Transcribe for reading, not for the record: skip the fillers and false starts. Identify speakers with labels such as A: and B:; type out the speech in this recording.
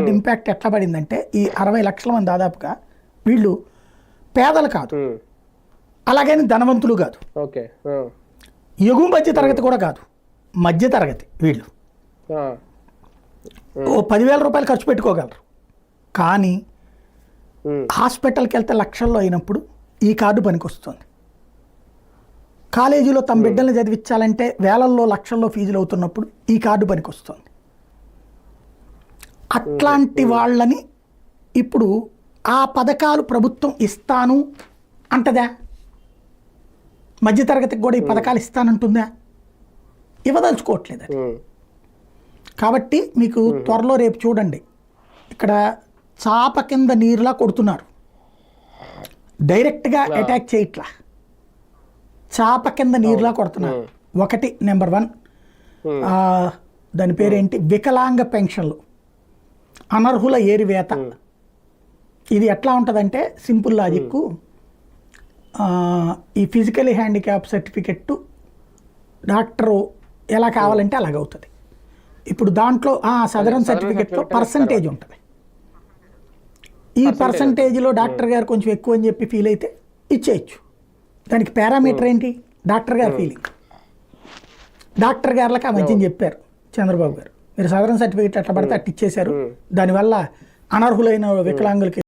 A: Covid impact ఎట్లా పడిందంటే ఈ 60 లక్షల మంది దాదాపుగా వీళ్ళు పేదలు కాదు, అలాగని ధనవంతులు కాదు, ఎగువ మధ్య తరగతి కూడా కాదు, మధ్య తరగతి. వీళ్ళు ఓ 10,000 రూపాయలు ఖర్చు పెట్టుకోగలరు, కానీ హాస్పిటల్కి వెళ్తే లక్షల్లో అయినప్పుడు ఈ కార్డు పనికొస్తుంది. కాలేజీలో తమ బిడ్డల్ని చదివించాలంటే వేలల్లో లక్షల్లో ఫీజులు అవుతున్నప్పుడు ఈ కార్డు పనికొస్తుంది. అట్లాంటి వాళ్ళని ఇప్పుడు ఆ పథకాలు ప్రభుత్వం ఇస్తాను అంటదా? మధ్యతరగతికి కూడా ఈ పథకాలు ఇస్తానంటుందా? ఇవ్వదలుచుకోవట్లేదు అది. కాబట్టి మీకు త్వరలో రేపు చూడండి, ఇక్కడ చాప కింద నీరులా కొడుతున్నారు, డైరెక్ట్గా అటాక్ చేయట్లా, చాప కింద నీరులా కొడుతున్నారు. ఒకటి నెంబర్ 1 దాని పేరేంటి, వికలాంగ పెన్షన్లు, అనర్హుల ఏరివేత. ఇది ఎట్లా ఉంటుందంటే సింపుల్ లాజిక్, ఈ ఫిజికలీ హ్యాండిక్యాప్ సర్టిఫికెట్ డాక్టరు ఎలా కావాలంటే అలాగవుతుంది. ఇప్పుడు దాంట్లో సదరన్ సర్టిఫికెట్లో పర్సంటేజ్ ఉంటుంది. ఈ పర్సంటేజ్లో డాక్టర్ గారు కొంచెం ఎక్కువ అని చెప్పి ఫీల్ అయితే ఇచ్చేయచ్చు. దానికి పారామీటర్ ఏంటి? డాక్టర్ గారి ఫీలింగ్. డాక్టర్ గారులకు ఆ మధ్యన చెప్పారు చంద్రబాబు గారు, మీరు సదరన్ సర్టిఫికెట్ ఎట్లా పడితే అట్టు ఇచ్చేశారు, దానివల్ల అనర్హులైన వికలాంగులకి